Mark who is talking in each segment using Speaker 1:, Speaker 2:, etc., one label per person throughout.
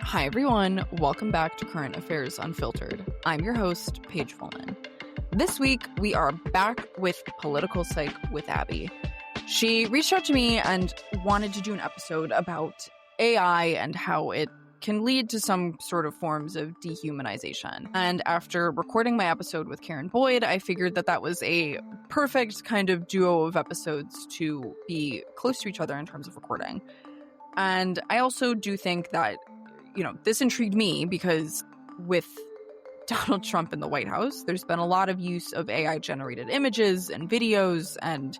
Speaker 1: Hi, everyone. Welcome back to Current Affairs Unfiltered. I'm your host, Paige Fullman. This week, we are back with Political Psych with Abby. She reached out to me and wanted to do an episode about AI and how it can lead to some sort of forms of dehumanization. And after recording my episode with Karen Boyd, I figured that that was a perfect kind of duo of episodes to be close to each other in terms of recording. And I also do think that this intrigued me because with Donald Trump in the White House, there's been a lot of use of AI-generated images and videos and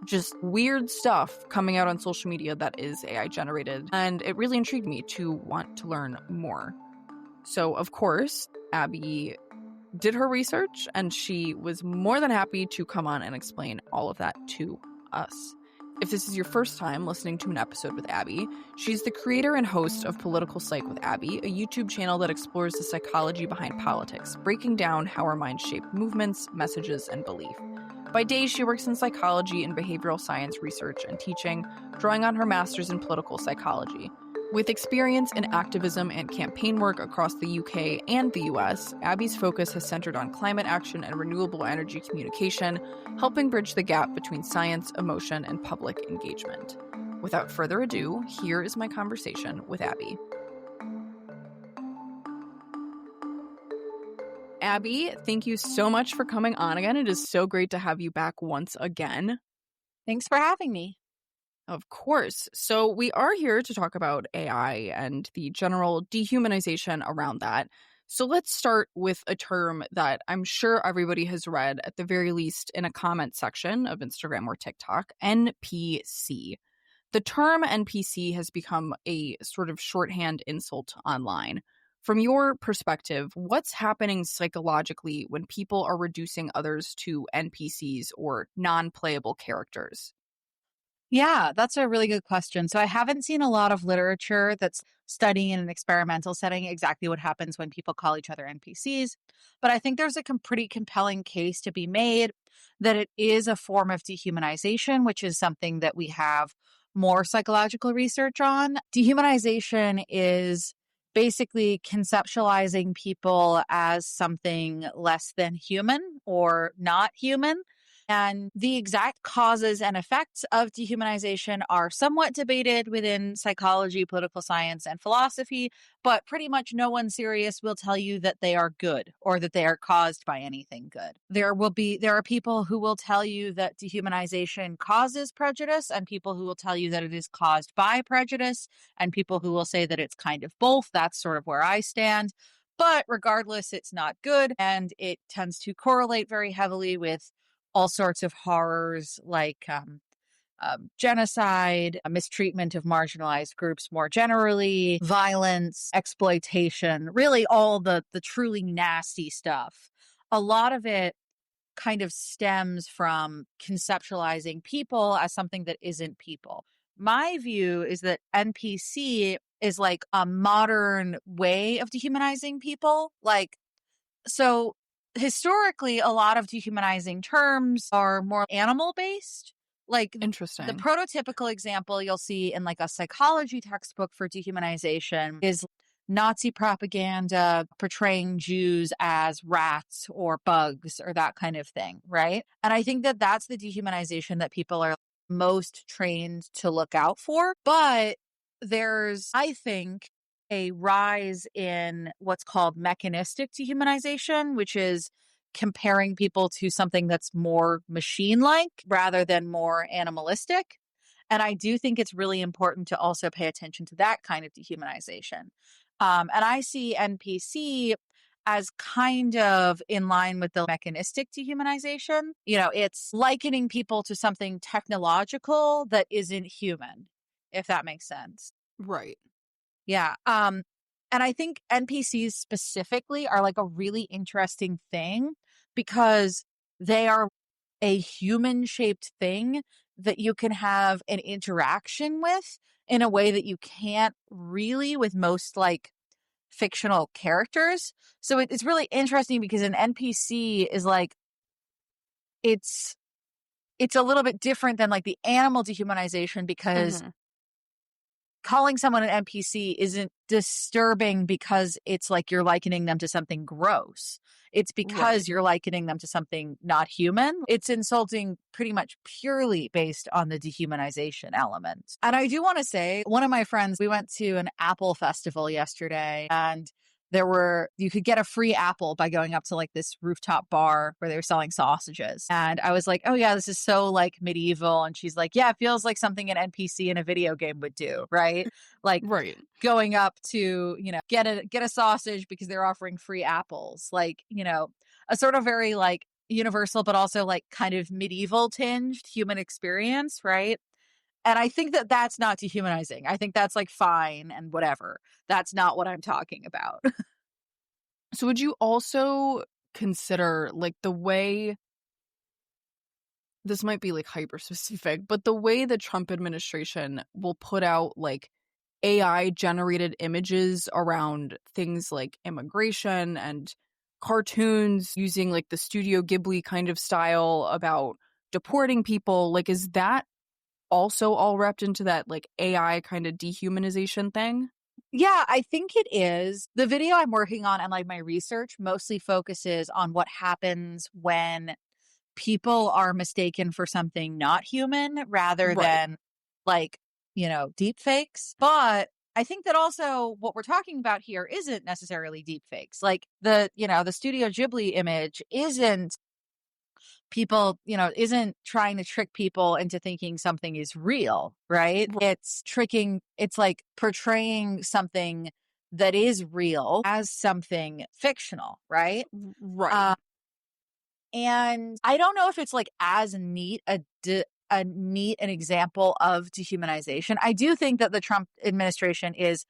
Speaker 1: just weird stuff coming out on social media that is AI-generated. And it really intrigued me to want to learn more. So, of course, Abby did her research, and she was more than happy to come on and explain all of that to us. If this is your first time listening to an episode with Abby, she's the creator and host of Political Psych with Abby, a YouTube channel that explores the psychology behind politics, breaking down how our minds shape movements, messages, and belief. By day, she works in psychology and behavioral science research and teaching, drawing on her master's in political psychology. With experience in activism and campaign work across the UK and the US, Abby's focus has centered on climate action and renewable energy communication, helping bridge the gap between science, emotion, and public engagement. Without further ado, here is my conversation with Abby. Abby, thank you so much for coming on again. It is so great to have you back once again.
Speaker 2: Thanks for having me.
Speaker 1: Of course. So we are here to talk about AI and the general dehumanization around that. So let's start with a term that I'm sure everybody has read, at the very least in a comment section of Instagram or TikTok, NPC. The term NPC has become a sort of shorthand insult online. From your perspective, what's happening psychologically when people are reducing others to NPCs or non-playable characters?
Speaker 2: Yeah, that's a really good question. So I haven't seen a lot of literature that's studying in an experimental setting exactly what happens when people call each other NPCs. But I think there's a pretty compelling case to be made that it is a form of dehumanization, which is something that we have more psychological research on. Dehumanization is basically conceptualizing people as something less than human or not human. And the exact causes and effects of dehumanization are somewhat debated within psychology, political science, and philosophy, but pretty much no one serious will tell you that they are good or that they are caused by anything good. There are people who will tell you that dehumanization causes prejudice, and people who will tell you that it is caused by prejudice, and people who will say that it's kind of both. That's sort of where I stand. But regardless, it's not good, and it tends to correlate very heavily with all sorts of horrors like genocide, mistreatment of marginalized groups more generally, violence, exploitation, really all the truly nasty stuff. A lot of it kind of stems from conceptualizing people as something that isn't people. My view is that NPC is like a modern way of dehumanizing people. So historically, a lot of dehumanizing terms are more animal based.
Speaker 1: Interesting.
Speaker 2: The prototypical example you'll see in like a psychology textbook for dehumanization is Nazi propaganda portraying Jews as rats or bugs or that kind of thing, right? And I think that that's the dehumanization that people are most trained to look out for. But there's, I think, a rise in what's called mechanistic dehumanization, which is comparing people to something that's more machine-like rather than more animalistic. And I do think it's really important to also pay attention to that kind of dehumanization. And I see NPC as kind of in line with the mechanistic dehumanization. It's likening people to something technological that isn't human, if that makes sense.
Speaker 1: Right.
Speaker 2: Yeah. And I think NPCs specifically are like a really interesting thing because they are a human-shaped thing that you can have an interaction with in a way that you can't really with most like fictional characters. So it's really interesting because an NPC is like, it's a little bit different than like the animal dehumanization because calling someone an NPC isn't disturbing because it's like you're likening them to something gross. It's
Speaker 1: Right.
Speaker 2: because you're likening them to something not human. It's insulting pretty much purely based on the dehumanization element. And I do want to say, one of my friends, we went to an Apple festival yesterday, and you could get a free apple by going up to like this rooftop bar where they were selling sausages. And I was like, oh yeah, this is so like medieval. And she's like, yeah, it feels like something an NPC in a video game would do, right? Like
Speaker 1: Right.
Speaker 2: going up to, get a sausage because they're offering free apples. Like, a sort of very like universal, but also like kind of medieval tinged human experience, right? And I think that that's not dehumanizing. I think that's like fine and whatever. That's not what I'm talking about.
Speaker 1: So would you also consider like the way this might be like hyper specific, but the way the Trump administration will put out like AI generated images around things like immigration and cartoons using like the Studio Ghibli kind of style about deporting people, like is that also all wrapped into that like AI kind of dehumanization thing?
Speaker 2: Yeah, I think it is. The video I'm working on and like my research mostly focuses on what happens when people are mistaken for something not human rather
Speaker 1: Right.
Speaker 2: than like, deep fakes. But I think that also what we're talking about here isn't necessarily deep fakes. Like the Studio Ghibli image isn't trying to trick people into thinking something is real, right? It's like portraying something that is real as something fictional, right?
Speaker 1: Right.
Speaker 2: Uh, and I don't know if it's like as neat a neat an example of dehumanization. I do think that the Trump administration is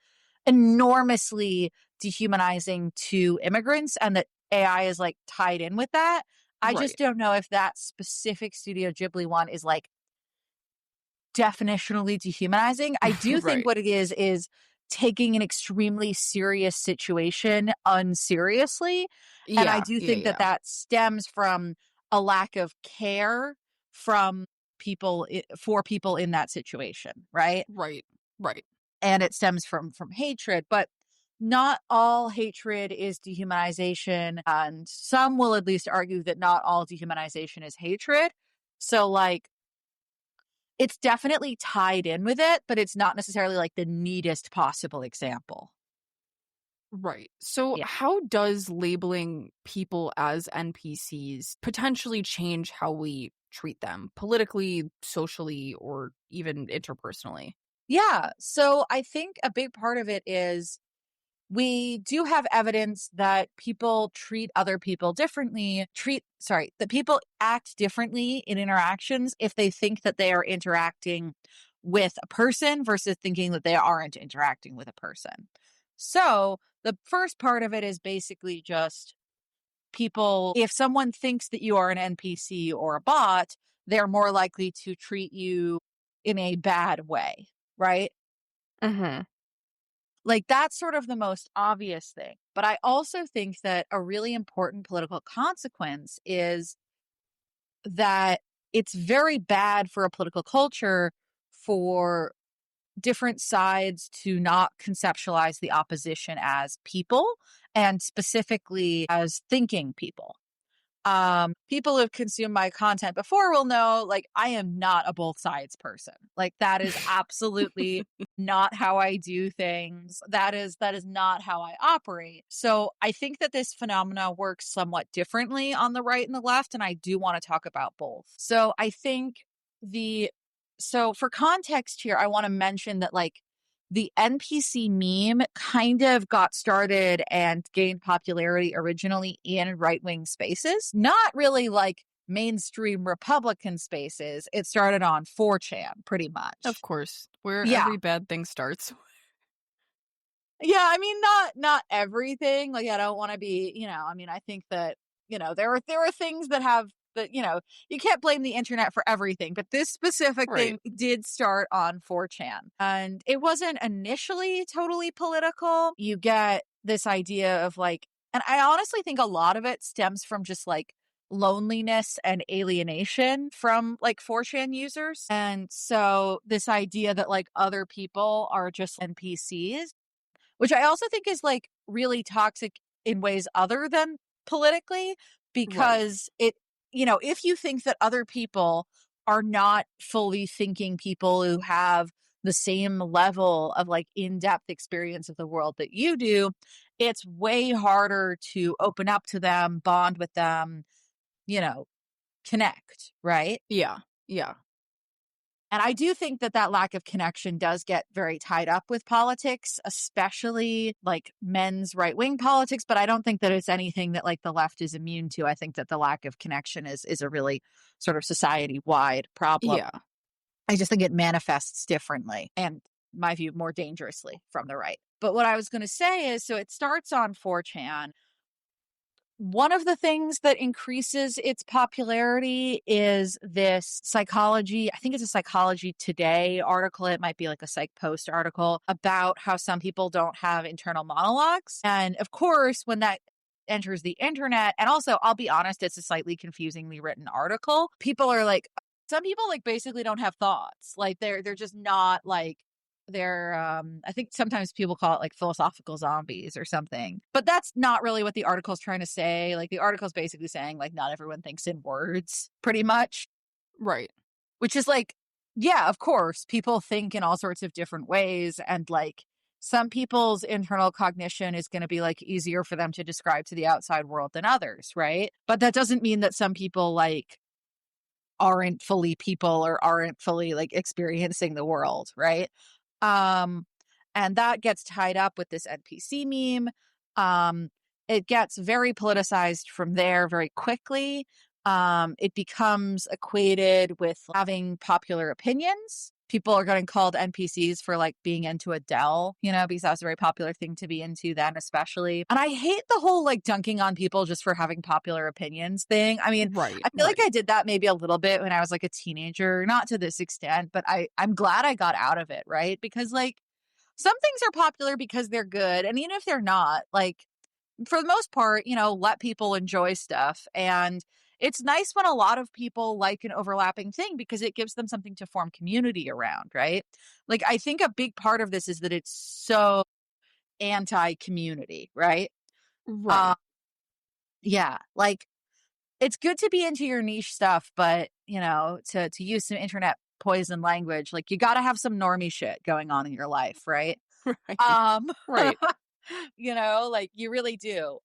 Speaker 2: enormously dehumanizing to immigrants and that AI is like tied in with that. I just
Speaker 1: Right.
Speaker 2: don't know if that specific Studio Ghibli one is like definitionally dehumanizing. I do think
Speaker 1: Right.
Speaker 2: what it is taking an extremely serious situation unseriously. And I
Speaker 1: Yeah.
Speaker 2: do
Speaker 1: Yeah.
Speaker 2: think that
Speaker 1: Yeah.
Speaker 2: that stems from a lack of care from for people in that situation, right?
Speaker 1: Right. Right.
Speaker 2: And it stems from hatred, but not all hatred is dehumanization, and some will at least argue that not all dehumanization is hatred. So like it's definitely tied in with it, but it's not necessarily like the neatest possible example.
Speaker 1: Right. So,
Speaker 2: Yeah.
Speaker 1: how does labeling people as NPCs potentially change how we treat them politically, socially, or even interpersonally?
Speaker 2: Yeah. So I think a big part of it is we do have evidence that people treat other people differently, that people act differently in interactions if they think that they are interacting with a person versus thinking that they aren't interacting with a person. So the first part of it is basically just people, if someone thinks that you are an NPC or a bot, they're more likely to treat you in a bad way, right?
Speaker 1: Mm-hmm.
Speaker 2: Like that's sort of the most obvious thing. But I also think that a really important political consequence is that it's very bad for a political culture for different sides to not conceptualize the opposition as people and specifically as thinking people. People who have consumed my content before will know like I am not a both sides person. Like that is absolutely not how I do things. That is not how I operate. So I think that this phenomena works somewhat differently on the right and the left, and I do want to talk about both. So I think the so for context here, I want to mention that like the NPC meme kind of got started and gained popularity originally in right-wing spaces, not really like mainstream Republican spaces. It started on 4chan pretty
Speaker 1: Of
Speaker 2: much.
Speaker 1: course, where
Speaker 2: Yeah.
Speaker 1: every bad thing starts.
Speaker 2: Yeah, I mean not everything. Like I don't want to be, I mean I think that, there are things that have that, you can't blame the internet for everything, but this specific
Speaker 1: Right.
Speaker 2: thing did start on 4chan. And it wasn't initially totally political. You get this idea of like, and I honestly think a lot of it stems from just like loneliness and alienation from like 4chan users. And so this idea that like other people are just NPCs, which I also think is like really toxic in ways other than politically,
Speaker 1: Right.
Speaker 2: because if you think that other people are not fully thinking people who have the same level of like in-depth experience of the world that you do, it's way harder to open up to them, bond with them, you know, connect, right?
Speaker 1: Yeah. Yeah.
Speaker 2: And I do think that that lack of connection does get very tied up with politics, especially like men's right wing politics. But I don't think that it's anything that like the left is immune to. I think that the lack of connection is a really sort of society wide problem.
Speaker 1: Yeah.
Speaker 2: I just think it manifests differently and, in my view, more dangerously from the right. But what I was going to say is, so it starts on 4chan. One of the things that increases its popularity is this psychology. I think it's a Psychology Today article. It might be like a Psych Post article about how some people don't have internal monologues. And of course, when that enters the internet, and also, I'll be honest, it's a slightly confusingly written article. People are like, some people like basically don't have thoughts. Like they're just not like they're I think sometimes people call it like philosophical zombies or something, but that's not really what the article's trying to say. Like the article's basically saying like not everyone thinks in words, pretty much.
Speaker 1: Right.
Speaker 2: Which is like, yeah, of course people think in all sorts of different ways, and like some people's internal cognition is going to be like easier for them to describe to the outside world than others, right? But that doesn't mean that some people like aren't fully people or aren't fully like experiencing the world, right? Um, and that gets tied up with this NPC meme. It gets very politicized from there very quickly. It becomes equated with having popular opinions. People are getting called NPCs for like being into Adele, because that's a very popular thing to be into then, especially. And I hate the whole like dunking on people just for having popular opinions thing. I mean,
Speaker 1: Right.
Speaker 2: I feel like
Speaker 1: Right.
Speaker 2: I did that maybe a little bit when I was like a teenager, not to this extent, but I'm glad I got out of it, right? Because like some things are popular because they're good. And even if they're not, like for the most part, let people enjoy stuff. And it's nice when a lot of people like an overlapping thing because it gives them something to form community around, right? Like I think a big part of this is that it's so anti-community, right?
Speaker 1: Right.
Speaker 2: Uh, yeah, like it's good to be into your niche stuff, but to use some internet poison language, like you got to have some normie shit going on in your life, right?
Speaker 1: Right.
Speaker 2: Um,
Speaker 1: Right.
Speaker 2: like you really do.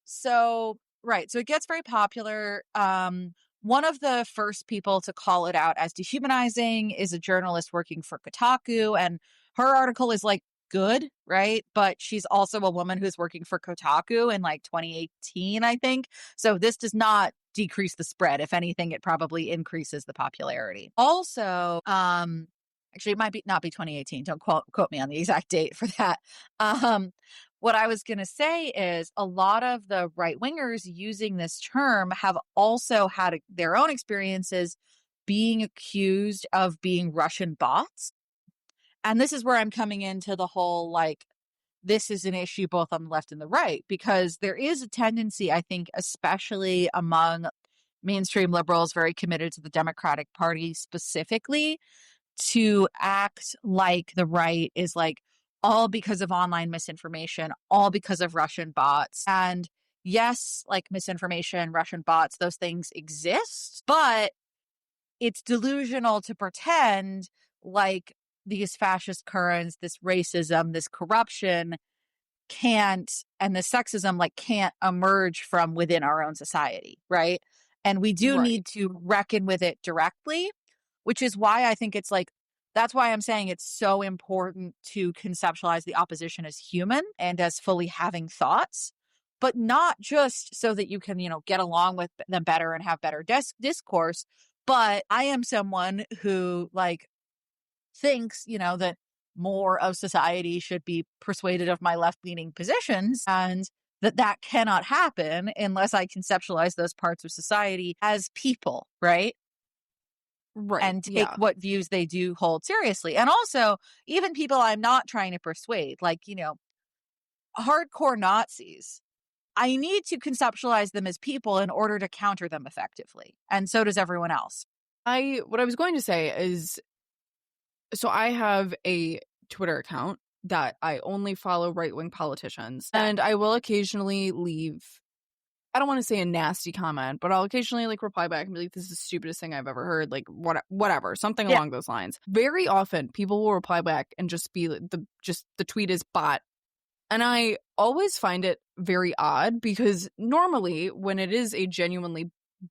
Speaker 2: So right, so it gets very popular. One of the first people to call it out as dehumanizing is a journalist working for Kotaku, and her article is like good, right? But she's also a woman who's working for Kotaku in like 2018, I think. So this does not decrease the spread. If anything, it probably increases the popularity. Also, actually, it might be not be 2018. Don't quote me on the exact date for that. What I was going to say is a lot of the right wingers using this term have also had their own experiences being accused of being Russian bots. And this is where I'm coming into the whole like, this is an issue both on the left and the right, because there is a tendency, I think, especially among mainstream liberals very committed to the Democratic Party specifically, to act like the right is like all because of online misinformation, all because of Russian bots. And yes, like misinformation, Russian bots, those things exist, but it's delusional to pretend like these fascist currents, this racism, this corruption can't, and the sexism like can't emerge from within our own society, right? And we do
Speaker 1: Right.
Speaker 2: need to reckon with it directly, which is why I think it's like, that's why I'm saying it's so important to conceptualize the opposition as human and as fully having thoughts, but not just so that you can, get along with them better and have better discourse. But I am someone who like thinks, that more of society should be persuaded of my left-leaning positions, and that cannot happen unless I conceptualize those parts of society as people, right?
Speaker 1: Right.
Speaker 2: And take
Speaker 1: Yeah.
Speaker 2: what views they do hold seriously. And also, even people I'm not trying to persuade, like, hardcore Nazis. I need to conceptualize them as people in order to counter them effectively. And so does everyone else.
Speaker 1: What I was going to say is, so I have a Twitter account that I only follow right-wing politicians, and I will occasionally leave, I don't want to say a nasty comment, but I'll occasionally like reply back and be like, this is the stupidest thing I've ever heard, like whatever, something along those lines. Very often people will reply back and just be like, the tweet is bot. And I always find it very odd because normally when it is a genuinely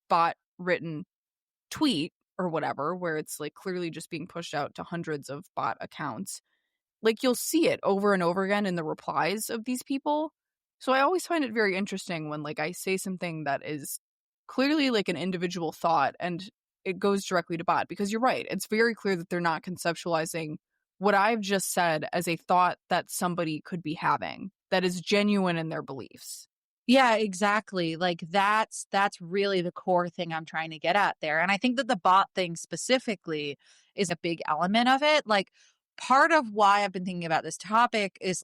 Speaker 1: bot written tweet or whatever, where it's like clearly just being pushed out to hundreds of bot accounts, like you'll see it over and over again in the replies of these people. So I always find it very interesting when like I say something that is clearly like an individual thought and it goes directly to bot, because you're right. It's very clear that they're not conceptualizing what I've just said as a thought that somebody could be having that is genuine in their beliefs.
Speaker 2: Yeah, exactly. Like that's really the core thing I'm trying to get at there. And I think that the bot thing specifically is a big element of it. Like part of why I've been thinking about this topic is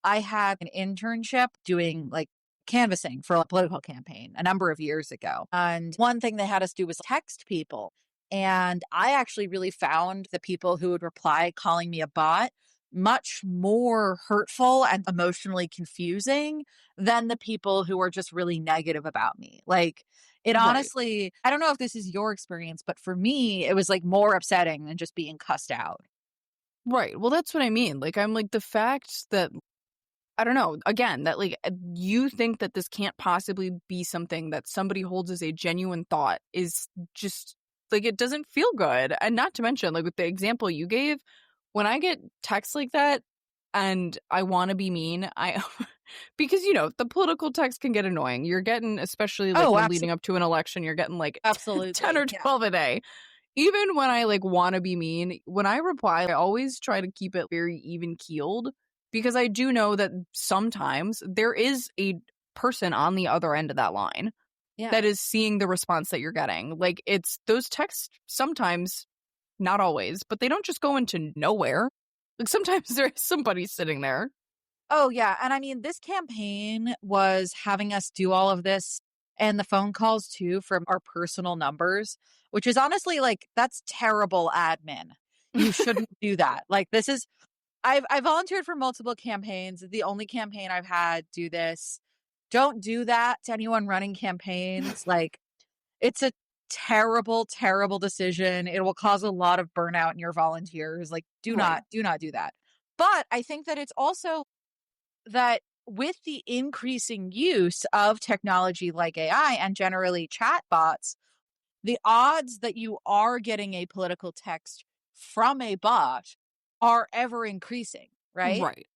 Speaker 2: I had an internship doing like canvassing for a political campaign a number of years ago. And one thing they had us do was text people. And I actually really found the people who would reply calling me a bot much more hurtful and emotionally confusing than the people who were just really negative about me. Like it honestly, I don't know if this is your experience, but for me, it was like more upsetting than just being cussed out.
Speaker 1: Right. Well, that's what I mean. Like, I'm like, the fact that, I don't know, again, that like you think that this can't possibly be something that somebody holds as a genuine thought is just like, it doesn't feel good. And not to mention, like with the example you gave, when I get texts like that and I want to be mean, because, you know, the political text can get annoying. You're getting, especially like when leading up to an election, you're getting like
Speaker 2: absolutely
Speaker 1: 10 or 12 a day. Even when I like want to be mean, when I reply, I always try to keep it very even keeled, because I do know that sometimes there is a person on the other end of that line that is seeing the response that you're getting. Like it's those texts sometimes, not always, but they don't just go into nowhere. Like sometimes there is somebody sitting there.
Speaker 2: Oh, yeah. And I mean, this campaign was having us do all of this and the phone calls too from our personal numbers, which is honestly like, that's terrible admin. You shouldn't do that. Like this is, I volunteered for multiple campaigns. The only campaign I've had do this. Don't do that to anyone running campaigns. Like it's a terrible, terrible decision. It will cause a lot of burnout in your volunteers. Like do not do that. But I think that it's also that with the increasing use of technology like AI and generally chatbots, the odds that you are getting a political text from a bot are ever increasing, right?
Speaker 1: Right.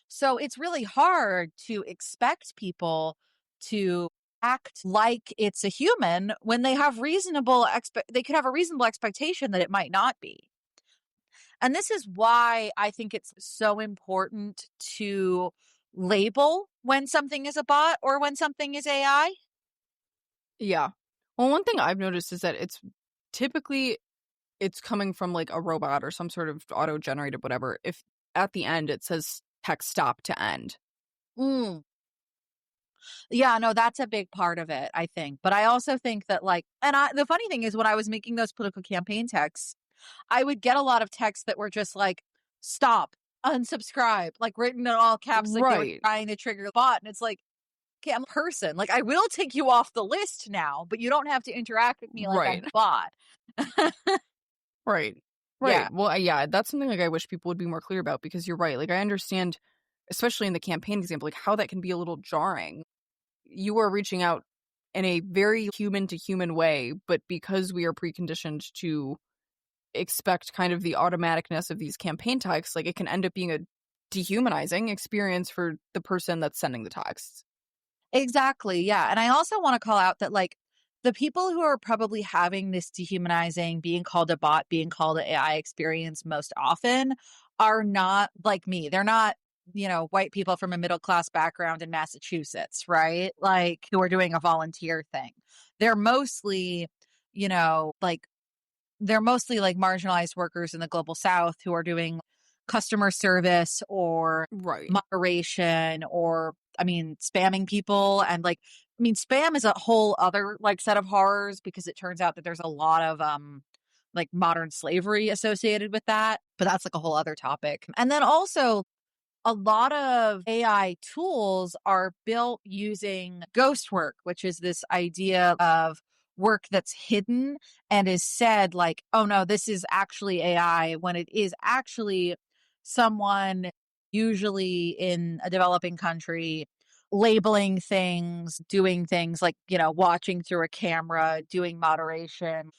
Speaker 2: So it's really hard to expect people to act like it's a human when they have they could have a reasonable expectation that it might not be. And this is why I think it's so important to label when something is a bot or when something is AI.
Speaker 1: Yeah. Well, one thing I've noticed is that it's typically coming from like a robot or some sort of auto-generated whatever. If at the end it says text stop to end.
Speaker 2: Yeah, no, that's a big part of it, I think. But I also think that like, the funny thing is when I was making those political campaign texts, I would get a lot of texts that were just like, stop, unsubscribe, like written in all caps, like they were trying to trigger the bot. And it's like, okay, I'm a person. Like I will take you off the list now, but you don't have to interact with me like I'm a bot.
Speaker 1: Right.
Speaker 2: Yeah.
Speaker 1: Well, yeah, that's something like I wish people would be more clear about, because you're right. Like I understand, especially in the campaign example, like how that can be a little jarring. You are reaching out in a very human to human way, but because we are preconditioned to expect kind of the automaticness of these campaign texts, like it can end up being a dehumanizing experience for the person that's sending the texts.
Speaker 2: Exactly. Yeah. And I also want to call out that like the people who are probably having this dehumanizing, being called a bot, being called an AI experience most often are not like me. They're not, white people from a middle class background in Massachusetts, right? Like who are doing a volunteer thing. They're mostly, like marginalized workers in the global South who are doing customer service or
Speaker 1: Right.
Speaker 2: moderation or, spamming people. And spam is a whole other set of horrors because it turns out that there's a lot of modern slavery associated with that. But that's a whole other topic. And then also, a lot of AI tools are built using ghost work, which is this idea of work that's hidden and is said oh no, this is actually AI, when it is actually someone, usually in a developing country, labeling things, doing things watching through a camera, doing moderation.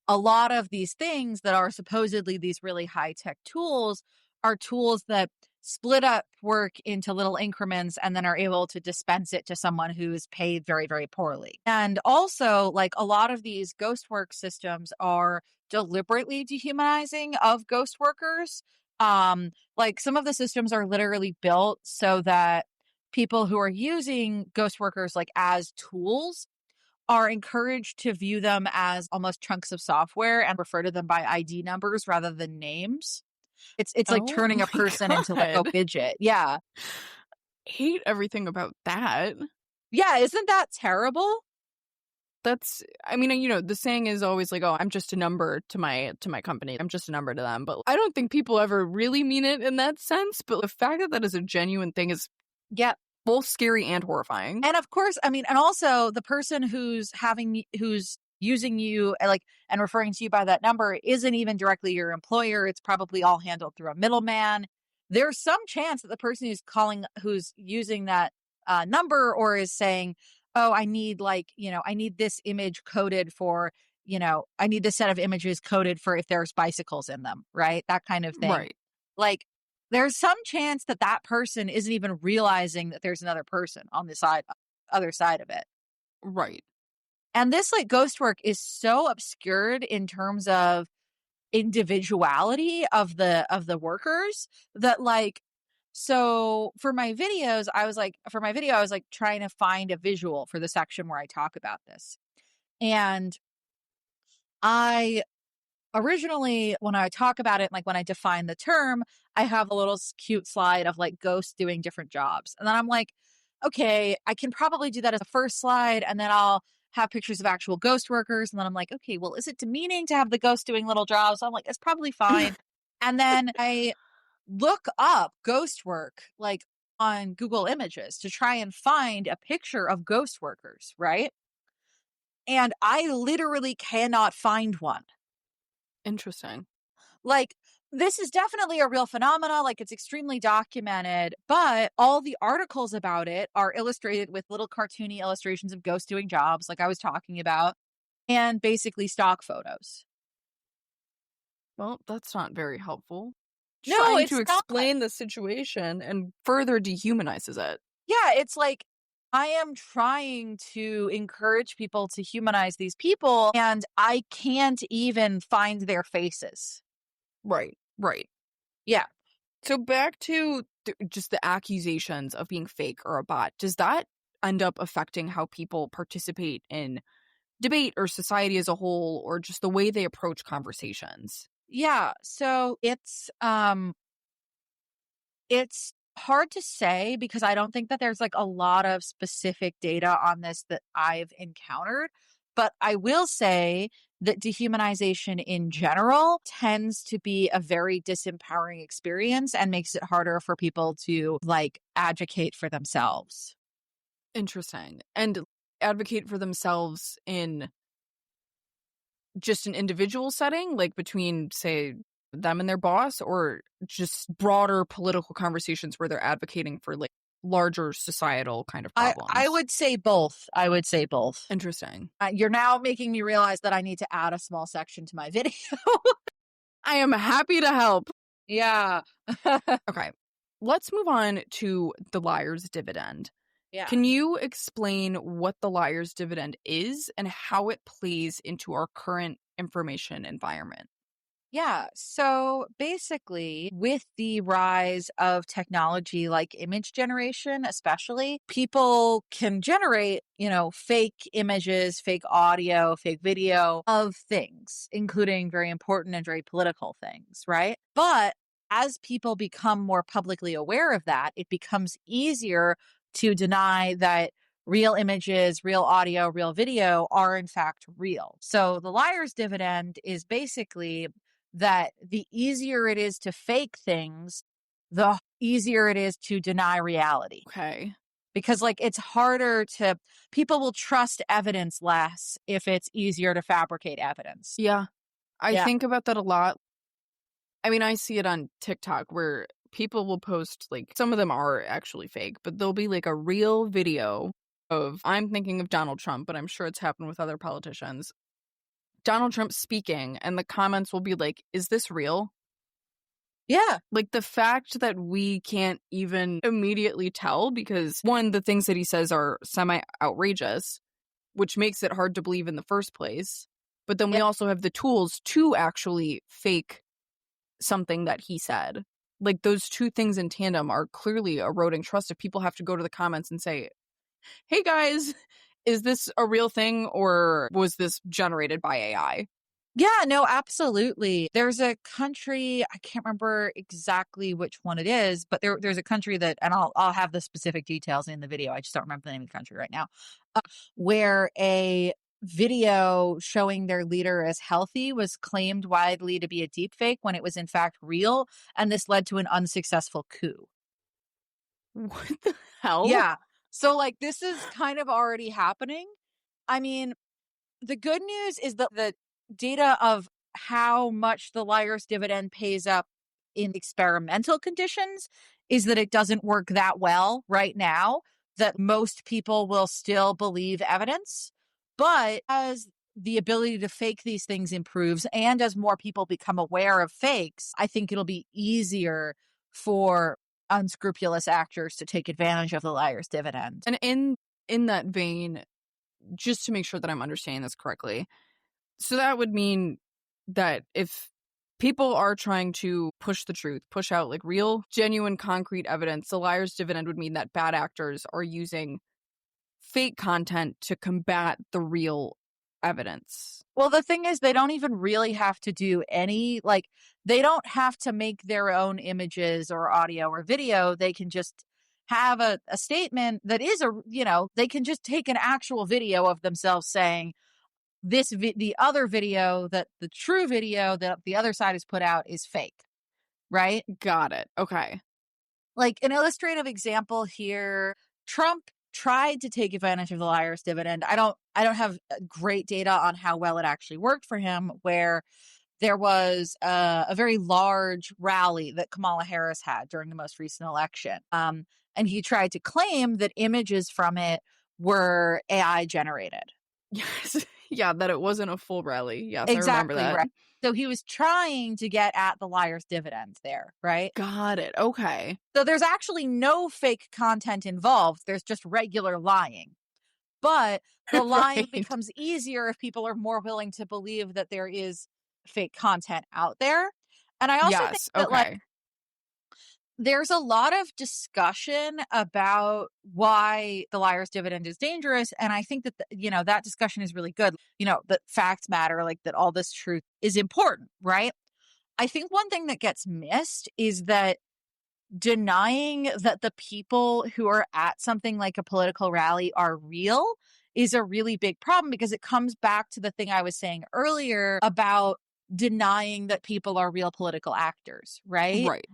Speaker 2: A lot of these things that are supposedly these really high-tech tools are tools that split up work into little increments and then are able to dispense it to someone who's paid very, very poorly. And also, a lot of these ghost work systems are deliberately dehumanizing of ghost workers. Some of the systems are literally built so that people who are using ghost workers as tools are encouraged to view them as almost chunks of software and refer to them by ID numbers rather than names. It's like
Speaker 1: Oh
Speaker 2: turning a
Speaker 1: my
Speaker 2: person into a
Speaker 1: God.
Speaker 2: widget. Yeah.
Speaker 1: Hate everything about that.
Speaker 2: Yeah, isn't that terrible?
Speaker 1: That's, the saying is always oh, I'm just a number to my company. I'm just a number to them. But I don't think people ever really mean it in that sense. But the fact that that is a genuine thing is
Speaker 2: Yeah.
Speaker 1: both scary and horrifying.
Speaker 2: And of course, and also the person who's using you and referring to you by that number isn't even directly your employer. It's probably all handled through a middleman. There's some chance that the person who's using that number or is saying, oh, I need I need this image coded for, I need this set of images coded for if there's bicycles in them, right? That kind of thing.
Speaker 1: Right.
Speaker 2: There's some chance that that person isn't even realizing that there's another person on the other side of it.
Speaker 1: Right.
Speaker 2: And this ghost work is so obscured in terms of individuality of the workers that so for my videos, I was trying to find a visual for the section where I talk about this. And I originally, when I talk about it, when I define the term, I have a little cute slide of ghosts doing different jobs. And then I'm okay, I can probably do that as a first slide. And then I'll have pictures of actual ghost workers. And then I'm okay, well, is it demeaning to have the ghost doing little jobs? So I'm it's probably fine. And then I look up ghost work on Google Images to try and find a picture of ghost workers, right? And I literally cannot find one.
Speaker 1: Interesting.
Speaker 2: This is definitely a real phenomena. It's extremely documented, but all the articles about it are illustrated with little cartoony illustrations of ghosts doing jobs, like I was talking about, and basically stock photos.
Speaker 1: Well, that's not very helpful.
Speaker 2: No,
Speaker 1: trying
Speaker 2: it's
Speaker 1: to
Speaker 2: not.
Speaker 1: explain the situation and further dehumanizes it.
Speaker 2: Yeah, it's I am trying to encourage people to humanize these people, and I can't even find their faces.
Speaker 1: Right. Right.
Speaker 2: Yeah.
Speaker 1: So back to just the accusations of being fake or a bot. Does that end up affecting how people participate in debate or society as a whole, or just the way they approach conversations?
Speaker 2: Yeah. So it's hard to say because I don't think that there's a lot of specific data on this that I've encountered. But I will say that dehumanization in general tends to be a very disempowering experience and makes it harder for people to advocate for themselves.
Speaker 1: Interesting. And advocate for themselves in just an individual setting, between, say, them and their boss, or just broader political conversations where they're advocating for larger societal kind of problems?
Speaker 2: I would say both.
Speaker 1: Interesting.
Speaker 2: You're now making me realize that I need to add a small section to my video.
Speaker 1: I am happy to help.
Speaker 2: Yeah.
Speaker 1: Okay. Let's move on to the liar's dividend.
Speaker 2: Yeah.
Speaker 1: Can you explain what the liar's dividend is and how it plays into our current information environment?
Speaker 2: Yeah. So basically, with the rise of technology like image generation, especially, people can generate, fake images, fake audio, fake video of things, including very important and very political things, right? But as people become more publicly aware of that, it becomes easier to deny that real images, real audio, real video are in fact real. So the liar's dividend is basically that the easier it is to fake things, the easier it is to deny reality.
Speaker 1: Okay.
Speaker 2: Because it's harder to, people will trust evidence less if it's easier to fabricate evidence.
Speaker 1: Yeah. I
Speaker 2: Yeah.
Speaker 1: think about that a lot. I mean, I see it on TikTok where people will post, some of them are actually fake, but there'll be a real video of, I'm thinking of Donald Trump, but I'm sure it's happened with other politicians. Donald Trump speaking, and the comments will be like, is this real?
Speaker 2: Yeah.
Speaker 1: The fact that we can't even immediately tell, because one, the things that he says are semi-outrageous, which makes it hard to believe in the first place. But then we also have the tools to actually fake something that he said. Those two things in tandem are clearly eroding trust if people have to go to the comments and say, hey guys, is this a real thing or was this generated by AI?
Speaker 2: Yeah, no, absolutely. There's a country, I can't remember exactly which one it is, but there's a country that, and I'll have the specific details in the video. I just don't remember the name of the country right now, where a video showing their leader as healthy was claimed widely to be a deepfake when it was in fact real, and this led to an unsuccessful coup.
Speaker 1: What the hell?
Speaker 2: Yeah. So this is kind of already happening. I mean, the good news is that the data of how much the liar's dividend pays up in experimental conditions is that it doesn't work that well right now, that most people will still believe evidence. But as the ability to fake these things improves and as more people become aware of fakes, I think it'll be easier for unscrupulous actors to take advantage of the liar's dividend.
Speaker 1: And in that vein, just to make sure that I'm understanding this correctly, so that would mean that if people are trying to push the truth, push out real, genuine, concrete evidence, the liar's dividend would mean that bad actors are using fake content to combat the real evidence.
Speaker 2: Well, the thing is, they don't even really have to do any, they don't have to make their own images or audio or video. They can just have a statement that is they can just take an actual video of themselves saying, the other video, that the true video that the other side has put out is fake, right?
Speaker 1: Got it. Okay.
Speaker 2: An illustrative example here, Trump tried to take advantage of the liar's dividend. I don't have great data on how well it actually worked for him, where there was a very large rally that Kamala Harris had during the most recent election. And he tried to claim that images from it were AI generated.
Speaker 1: Yes. Yeah, that it wasn't a full rally. Yes,
Speaker 2: Exactly,
Speaker 1: I remember that.
Speaker 2: right. So he was trying to get at the liar's dividend there, right?
Speaker 1: Got it. Okay.
Speaker 2: So there's actually no fake content involved. There's just regular lying. But the lying
Speaker 1: Right.
Speaker 2: becomes easier if people are more willing to believe that there is fake content out there. And I also think
Speaker 1: Yes.
Speaker 2: that
Speaker 1: Okay.
Speaker 2: there's a lot of discussion about why the liar's dividend is dangerous. And I think that, that discussion is really good. That facts matter, that all this truth is important, right? I think one thing that gets missed is that denying that the people who are at something like a political rally are real is a really big problem, because it comes back to the thing I was saying earlier about denying that people are real political actors, right?
Speaker 1: Right.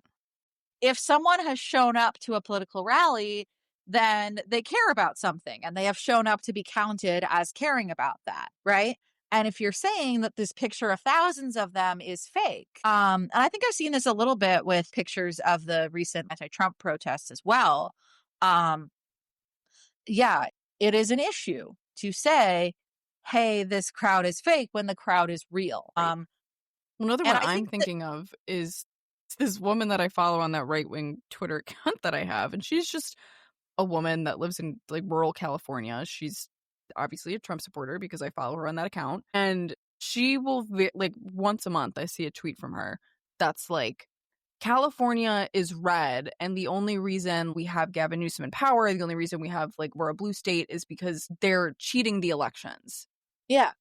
Speaker 2: If someone has shown up to a political rally, then they care about something and they have shown up to be counted as caring about that, right? And if you're saying that this picture of thousands of them is fake, and I think I've seen this a little bit with pictures of the recent anti-Trump protests as well. Yeah, it is an issue to say, hey, this crowd is fake when the crowd is real.
Speaker 1: Right. Another
Speaker 2: and
Speaker 1: one
Speaker 2: I
Speaker 1: I'm
Speaker 2: think that-
Speaker 1: thinking of is this woman that I follow on that right-wing Twitter account that I have, and she's just a woman that lives in rural California. She's obviously a Trump supporter because I follow her on that account, and she will once a month I see a tweet from her that's California is red, and the only reason we have Gavin Newsom in power, the only reason we have we're a blue state, is because they're cheating the elections.
Speaker 2: Yeah.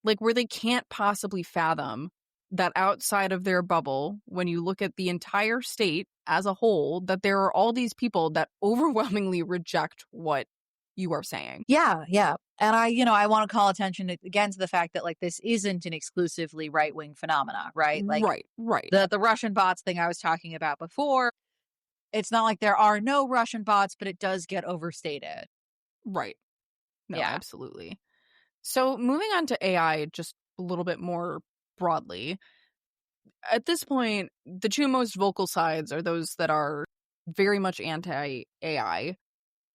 Speaker 1: Where they can't possibly fathom that outside of their bubble, when you look at the entire state as a whole, that there are all these people that overwhelmingly reject what you are saying.
Speaker 2: Yeah, yeah. And I want to call attention again to the fact that like this isn't an exclusively right-wing phenomena, right? Like
Speaker 1: Right.
Speaker 2: the Russian bots thing I was talking about before, it's not like there are no Russian bots, but it does get overstated.
Speaker 1: Right. No,
Speaker 2: Yeah.
Speaker 1: absolutely. So moving on to AI just a little bit more broadly, at this point, the two most vocal sides are those that are very much anti-AI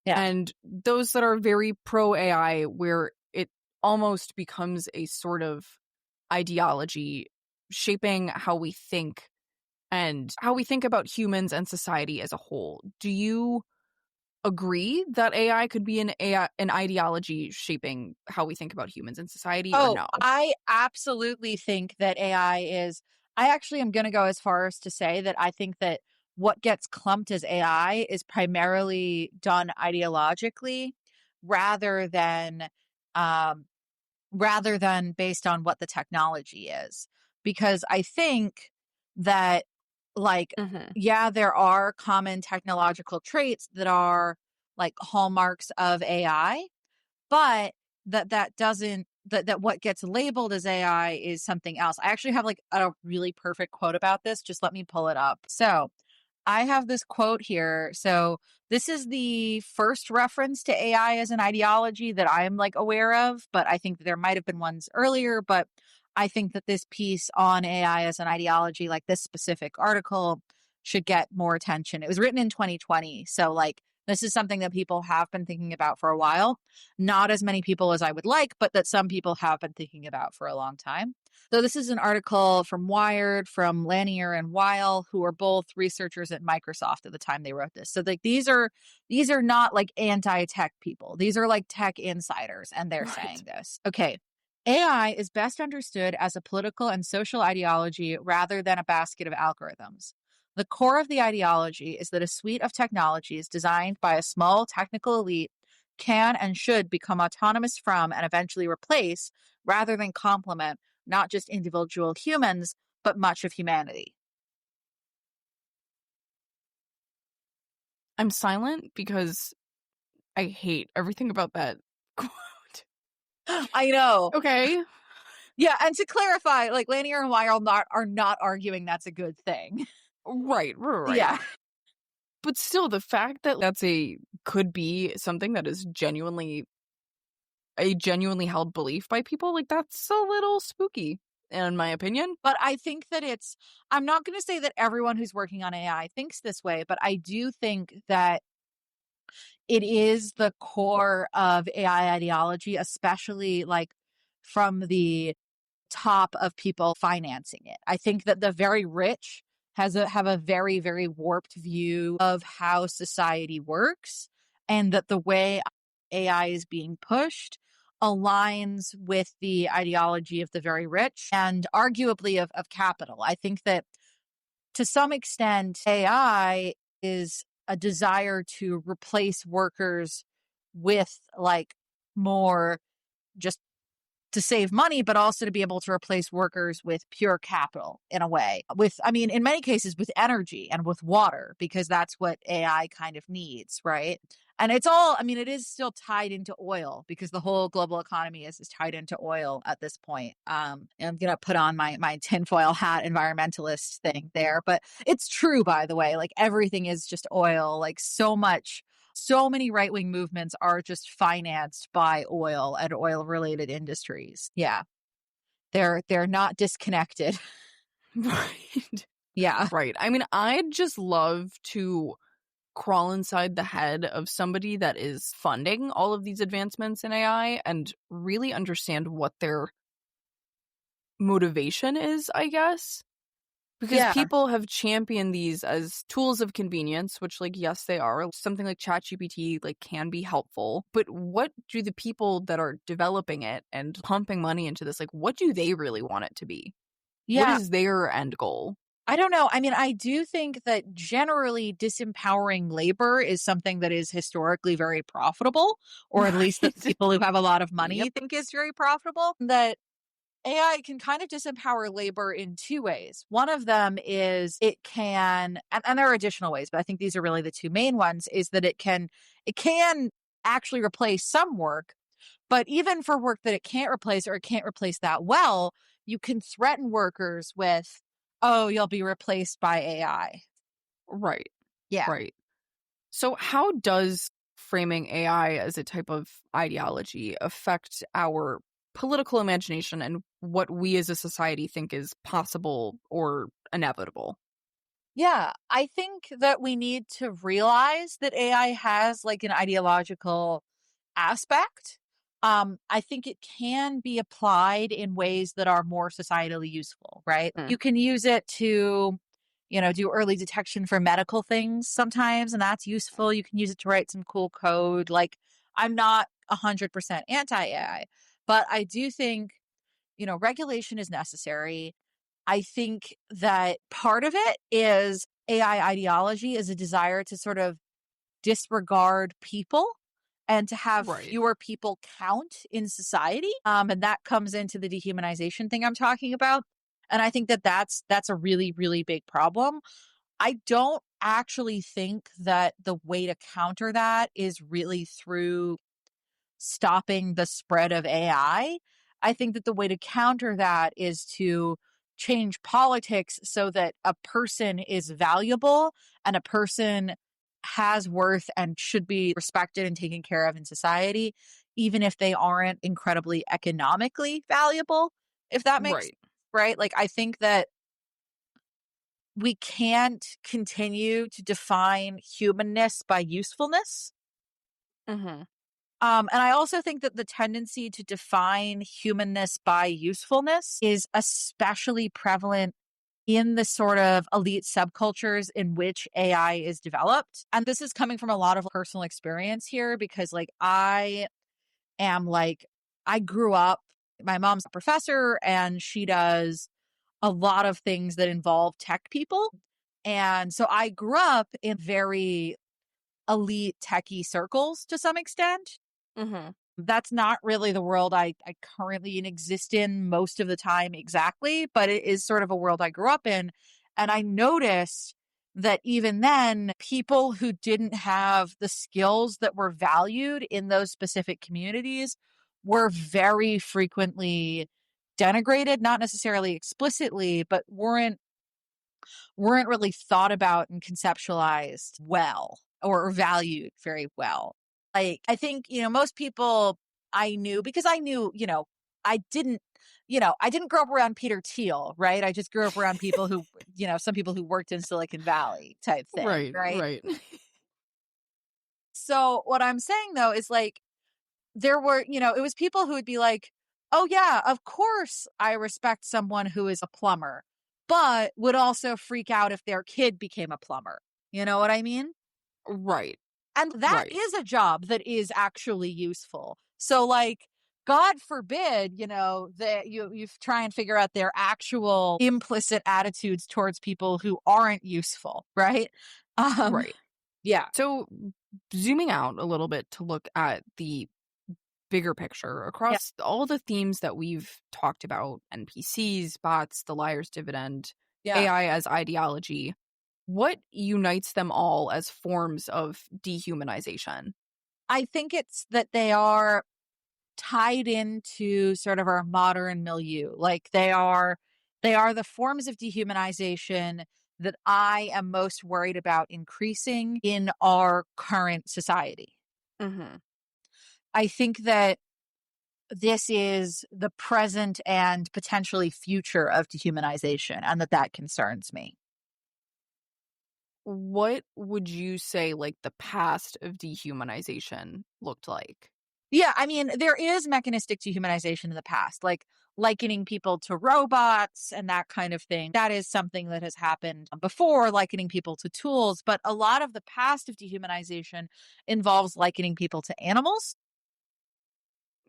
Speaker 2: Yeah.
Speaker 1: and those that are very pro-AI, where it almost becomes a sort of ideology shaping how we think and how we think about humans and society as a whole. Do you agree that AI could be an ideology shaping how we think about humans and society, or
Speaker 2: Oh,
Speaker 1: no?
Speaker 2: I absolutely think that AI is. I actually am going to go as far as to say that I think that what gets clumped as AI is primarily done ideologically rather than um, rather than based on what the technology is. Because I think that, like,
Speaker 1: Mhm.
Speaker 2: yeah, there are common technological traits that are like hallmarks of AI, but that doesn't that what gets labeled as AI is something else. I actually have like a really perfect quote about this. Just let me pull it up. So I have this quote here. So this is the first reference to AI as an ideology that I'm like aware of, but I think that there might have been ones earlier. But I think that this piece on AI as an ideology, like this specific article, should get more attention. It was written in 2020. So like this is something that people have been thinking about for a while. Not as many people as I would like, but that some people have been thinking about for a long time. So this is an article from Wired, from Lanier and Weil, who are both researchers at Microsoft at the time they wrote this. So like these are not like anti-tech people. These are like tech insiders, and they're
Speaker 1: Right.
Speaker 2: saying this. Okay. AI is best understood as a political and social ideology rather than a basket of algorithms. The core of the ideology is that a suite of technologies designed by a small technical elite can and should become autonomous from and eventually replace, rather than complement, not just individual humans, but much of humanity.
Speaker 1: I'm silent because I hate everything about that quote.
Speaker 2: I know.
Speaker 1: Okay.
Speaker 2: Yeah, and to clarify, like Lanier and Weil are not arguing that's a good thing.
Speaker 1: Right.
Speaker 2: Yeah.
Speaker 1: But still, the fact that could be something that is genuinely held belief by people, like that's a little spooky, in my opinion.
Speaker 2: But I think that I'm not going to say that everyone who's working on AI thinks this way, but I do think that it is the core of AI ideology, especially like from the top of people financing it. I think that the very rich have a very, very warped view of how society works, and that the way AI is being pushed aligns with the ideology of the very rich and arguably of capital. I think that to some extent, AI is a desire to replace workers with like more just to save money, but also to be able to replace workers with pure capital in a way. I mean, in many cases, with energy and with water, because that's what AI kind of needs, right? And it's all, I mean, it is still tied into oil because the whole global economy is tied into oil at this point. And I'm going to put on my tinfoil hat environmentalist thing there. But it's true, by the way, like everything is just oil, like so many right-wing movements are just financed by oil and oil-related industries. Yeah. They're not disconnected.
Speaker 1: Right.
Speaker 2: Yeah.
Speaker 1: Right. I mean, I'd just love to crawl inside the head of somebody that is funding all of these advancements in AI and really understand what their motivation is, I guess. Because
Speaker 2: Yeah.
Speaker 1: people have championed these as tools of convenience, which, like, yes, they are. Something like ChatGPT, like, can be helpful. But what do the people that are developing it and pumping money into this, like, what do they really want it to be? What
Speaker 2: Yeah.
Speaker 1: is their end goal?
Speaker 2: I don't know. I mean, I do think that generally disempowering labor is something that is historically very profitable, or at least that
Speaker 1: Right.
Speaker 2: people who have a lot of
Speaker 1: Yep.
Speaker 2: money think is very profitable. That AI can kind of disempower labor in two ways. One of them is it can, and there are additional ways, but I think these are really the two main ones, is that it can actually replace some work, but even for work that it can't replace or it can't replace that well, you can threaten workers with, oh, you'll be replaced by AI.
Speaker 1: Right.
Speaker 2: Yeah.
Speaker 1: Right. So how does framing AI as a type of ideology affect our political imagination and what we as a society think is possible or inevitable?
Speaker 2: Yeah, I think that we need to realize that AI has like an ideological aspect. I think it can be applied in ways that are more societally useful, right?
Speaker 1: Mm.
Speaker 2: You can use it to, do early detection for medical things sometimes, and that's useful. You can use it to write some cool code. Like, I'm not 100% anti AI, but I do think, regulation is necessary. I think that part of it is AI ideology is a desire to sort of disregard people and to have
Speaker 1: Right.
Speaker 2: fewer people count in society. And that comes into the dehumanization thing I'm talking about. And I think that that's a really, really big problem. I don't actually think that the way to counter that is really through stopping the spread of AI. I think that the way to counter that is to change politics so that a person is valuable and a person has worth and should be respected and taken care of in society, even if they aren't incredibly economically valuable, if that makes
Speaker 1: Right.
Speaker 2: right. Like, I think that we can't continue to define humanness by usefulness.
Speaker 1: Mm-hmm.
Speaker 2: And I also think that the tendency to define humanness by usefulness is especially prevalent in the sort of elite subcultures in which AI is developed. And this is coming from a lot of personal experience here because, like, I grew up, my mom's a professor and she does a lot of things that involve tech people. And so I grew up in very elite techie circles to some extent.
Speaker 1: Mm-hmm.
Speaker 2: That's not really the world I currently exist in most of the time exactly, but it is sort of a world I grew up in. And I noticed that even then, people who didn't have the skills that were valued in those specific communities were very frequently denigrated, not necessarily explicitly, but weren't really thought about and conceptualized well or valued very well. Like, I think, most people I knew because I knew, I didn't grow up around Peter Thiel, right? I just grew up around people who, some people who worked in Silicon Valley type thing,
Speaker 1: Right.
Speaker 2: right?
Speaker 1: Right.
Speaker 2: So what I'm saying though is like, there were, it was people who would be like, oh, yeah, of course I respect someone who is a plumber, but would also freak out if their kid became a plumber. You know what I mean?
Speaker 1: Right.
Speaker 2: And that
Speaker 1: Right.
Speaker 2: is a job that is actually useful. So, like, God forbid, that you try and figure out their actual implicit attitudes towards people who aren't useful, right? Um,
Speaker 1: Right.
Speaker 2: yeah,
Speaker 1: So zooming out a little bit to look at the bigger picture
Speaker 2: yeah,
Speaker 1: across all the themes that we've talked about: NPCs, bots, the liar's dividend,
Speaker 2: yeah.
Speaker 1: AI as ideology. What unites them all as forms of dehumanization?
Speaker 2: I think it's that they are tied into sort of our modern milieu. Like, they are the forms of dehumanization that I am most worried about increasing in our current society.
Speaker 1: Mm-hmm.
Speaker 2: I think that this is the present and potentially future of dehumanization, and that concerns me.
Speaker 1: What would you say, like, the past of dehumanization looked like?
Speaker 2: Yeah, I mean, there is mechanistic dehumanization in the past, like likening people to robots and that kind of thing. That is something that has happened before, likening people to tools. But a lot of the past of dehumanization involves likening people to animals.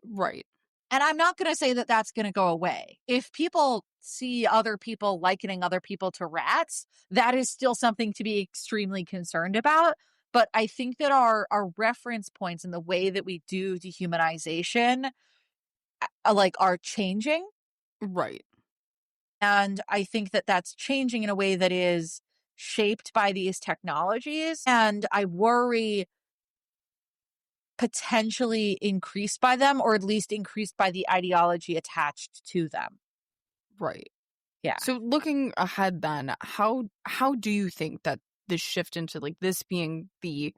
Speaker 1: Right.
Speaker 2: And I'm not going to say that that's going to go away. If people see other people likening other people to rats, that is still something to be extremely concerned about. But I think that our reference points and the way that we do dehumanization like are changing.
Speaker 1: Right.
Speaker 2: And I think that that's changing in a way that is shaped by these technologies. And I worry potentially increased by them, or at least increased by the ideology attached to them.
Speaker 1: Right.
Speaker 2: Yeah.
Speaker 1: So looking ahead then, how do you think that this shift into like this being the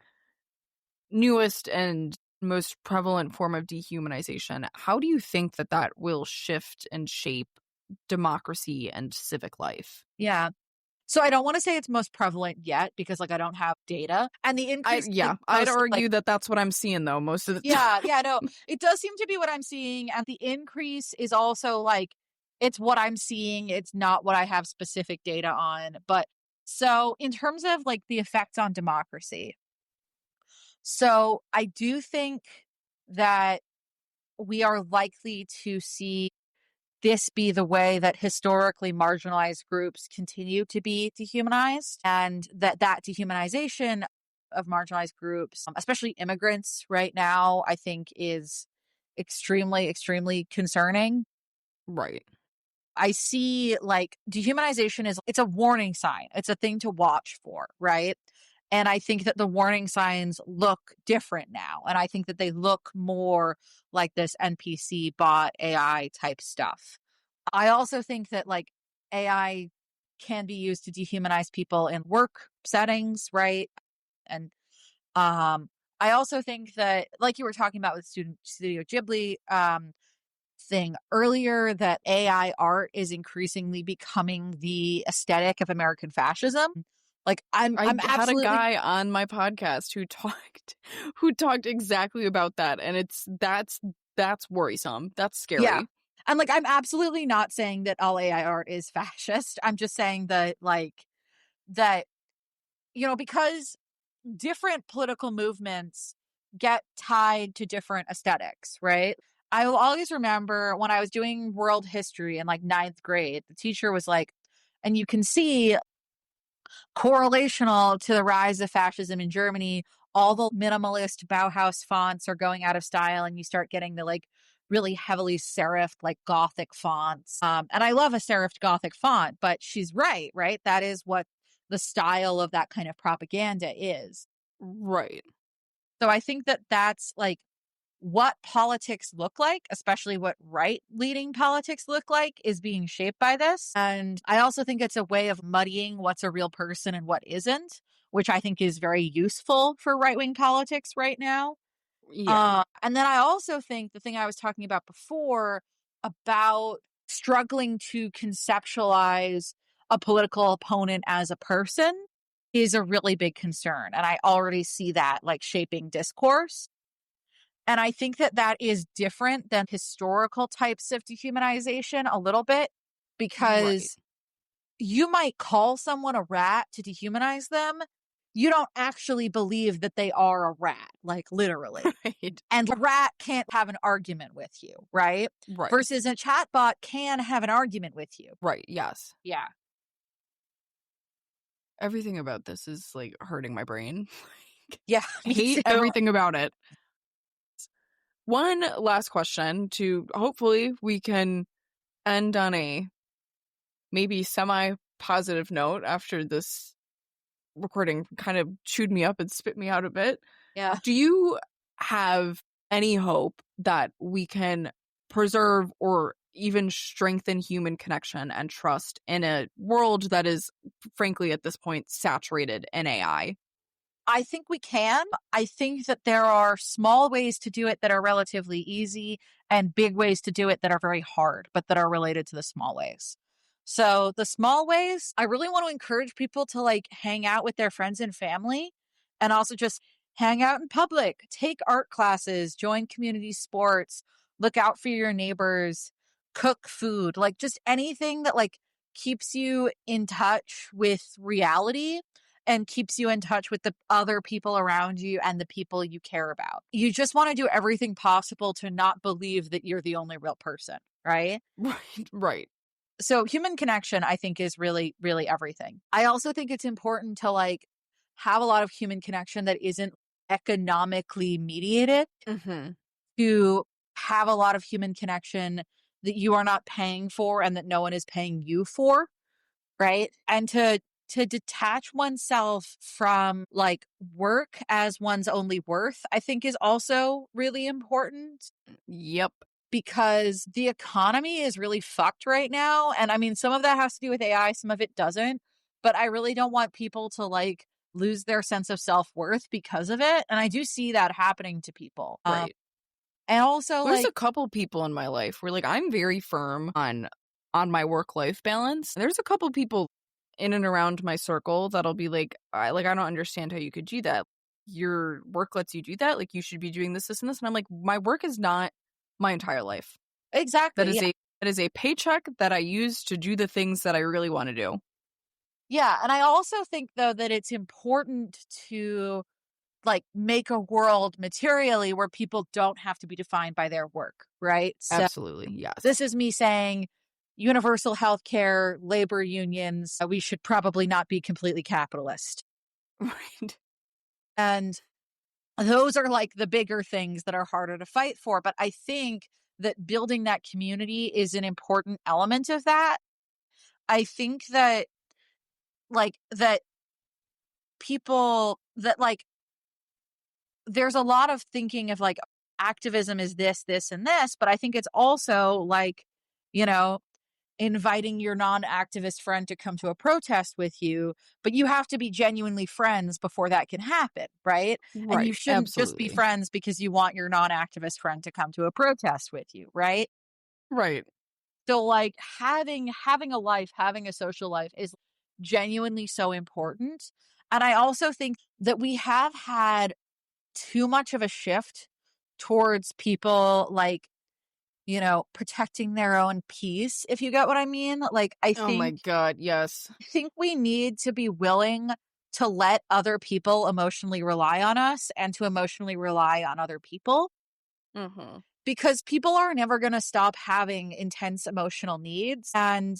Speaker 1: newest and most prevalent form of dehumanization, how do you think that that will shift and shape democracy and civic life?
Speaker 2: Yeah. So I don't want to say it's most prevalent yet because like I don't have data. And the increase is
Speaker 1: I'd
Speaker 2: mostly like,
Speaker 1: argue that that's what I'm seeing though most of the
Speaker 2: yeah,
Speaker 1: time.
Speaker 2: yeah, no, it does seem to be what I'm seeing. And the increase is also like, it's what I'm seeing. It's not what I have specific data on. But so in terms of like the effects on democracy, so I do think that we are likely to see this be the way that historically marginalized groups continue to be dehumanized, and that dehumanization of marginalized groups, especially immigrants right now, I think is extremely concerning.
Speaker 1: Right.
Speaker 2: I see like dehumanization it's a warning sign. It's a thing to watch for, right? And I think that the warning signs look different now. And I think that they look more like this NPC bot AI type stuff. I also think that like AI can be used to dehumanize people in work settings, right? And I also think that like you were talking about with Studio Ghibli thing earlier, that AI art is increasingly becoming the aesthetic of American fascism. Like
Speaker 1: I
Speaker 2: I'm
Speaker 1: had a
Speaker 2: absolutely,
Speaker 1: guy on my podcast who talked exactly about that, and that's worrisome. That's
Speaker 2: yeah.
Speaker 1: scary.
Speaker 2: And like I'm absolutely not saying that all AI art is fascist. I'm just saying that like that because different political movements get tied to different aesthetics, right? I will always remember when I was doing world history in like ninth grade, the teacher was like, and you can see correlational to the rise of fascism in Germany, all the minimalist Bauhaus fonts are going out of style, and you start getting the like really heavily serifed, like Gothic fonts. And I love a serifed Gothic font, but she's right, right? That is what the style of that kind of propaganda is.
Speaker 1: Right.
Speaker 2: So I think that that's like what politics look like, especially what right leading politics look like, is being shaped by this. And I also think it's a way of muddying what's a real person and what isn't, which I think is very useful for right wing politics right now.
Speaker 1: Yeah.
Speaker 2: And then I also think the thing I was talking about before about struggling to conceptualize a political opponent as a person is a really big concern. And I already see that like shaping discourse. And I think that that is different than historical types of dehumanization a little bit,
Speaker 1: Right.
Speaker 2: because you might call someone a rat to dehumanize them. You don't actually believe that they are a rat, like literally.
Speaker 1: Right.
Speaker 2: And a rat can't have an argument with you, right?
Speaker 1: Right.
Speaker 2: Versus a chatbot can have an argument with you.
Speaker 1: Right. Yes.
Speaker 2: Yeah.
Speaker 1: Everything about this is like hurting my brain.
Speaker 2: Yeah. Me
Speaker 1: Hate
Speaker 2: too.
Speaker 1: everything about it. One last question to hopefully we can end on a maybe semi positive note after this recording kind of chewed me up and spit me out a bit.
Speaker 2: Yeah.
Speaker 1: Do you have any hope that we can preserve or even strengthen human connection and trust in a world that is, frankly, at this point, saturated in AI?
Speaker 2: I think we can. I think that there are small ways to do it that are relatively easy and big ways to do it that are very hard, but that are related to the small ways. So, the small ways, I really want to encourage people to like hang out with their friends and family, and also just hang out in public, take art classes, join community sports, look out for your neighbors, cook food, like just anything that like keeps you in touch with reality and keeps you in touch with the other people around you and the people you care about. You just want to do everything possible to not believe that you're the only real person, right?
Speaker 1: Right, right.
Speaker 2: So human connection, I think, is really everything. I also think it's important to like have a lot of human connection that isn't economically mediated,
Speaker 1: Mm-hmm.
Speaker 2: to have a lot of human connection that you are not paying for and that no one is paying you for, right? And to detach oneself from like work as one's only worth, I think is also really important
Speaker 1: Yep.
Speaker 2: because the economy is really fucked right now. And I mean, some of that has to do with AI, some of it doesn't. But I really don't want people to like lose their sense of self-worth because of it. And I do see that happening to people.
Speaker 1: Right.
Speaker 2: And also
Speaker 1: There's
Speaker 2: like
Speaker 1: a couple people in my life where like I'm very firm on my work-life balance. There's a couple people in and around my circle that'll be like, I don't understand how you could do that. Your work lets you do that. Like you should be doing this, this, and this. And I'm like, my work is not my entire life. That
Speaker 2: exactly.
Speaker 1: is
Speaker 2: Yeah.
Speaker 1: that is a paycheck that I use to do the things that I really want to do.
Speaker 2: Yeah. And I also think though that it's important to like make a world materially where people don't have to be defined by their work, right? So
Speaker 1: Absolutely. Yes.
Speaker 2: this is me saying universal health care, labor unions, we should probably not be completely capitalist.
Speaker 1: Right.
Speaker 2: And those are like the bigger things that are harder to fight for. But I think that building that community is an important element of that. I think that that people that like there's a lot of thinking of like activism is this, this, and this, but I think it's also like, you know, inviting your non-activist friend to come to a protest with you, but you have to be genuinely friends before that can happen, right? And you
Speaker 1: Right.
Speaker 2: shouldn't just be
Speaker 1: Absolutely.
Speaker 2: friends because you want your non-activist friend to come to a protest with you, right?
Speaker 1: Right.
Speaker 2: So like having a life, having a social life is genuinely so important. And I also think that we have had too much of a shift towards people like, you know, protecting their own peace, if you get what I mean. Like
Speaker 1: Oh my God. Yes.
Speaker 2: I think we need to be willing to let other people emotionally rely on us and to emotionally rely on other people
Speaker 1: Mm-hmm.
Speaker 2: because people are never going to stop having intense emotional needs. And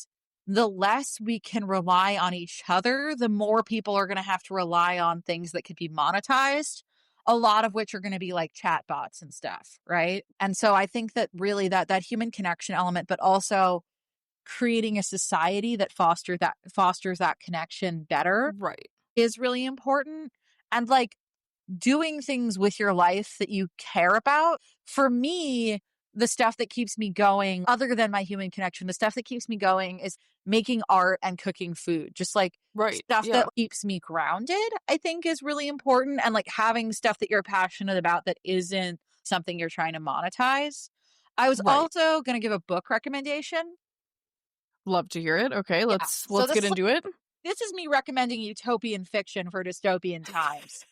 Speaker 2: the less we can rely on each other, the more people are going to have to rely on things that could be monetized, a lot of which are going to be like chatbots and stuff, right? And so I think that really that human connection element, but also creating a society that fosters that connection better
Speaker 1: Right.
Speaker 2: is really important. And like doing things with your life that you care about. For me, the stuff that keeps me going, other than my human connection, the stuff that keeps me going is making art and cooking food. Just like
Speaker 1: Right.
Speaker 2: stuff
Speaker 1: Yeah.
Speaker 2: that keeps me grounded, I think is really important. And like having stuff that you're passionate about that isn't something you're trying to monetize. I was
Speaker 1: Right.
Speaker 2: also going to give a book recommendation.
Speaker 1: Love to hear it. Okay,
Speaker 2: Yeah. So
Speaker 1: let's
Speaker 2: this
Speaker 1: get
Speaker 2: is
Speaker 1: into it.
Speaker 2: this is me recommending utopian fiction for dystopian times.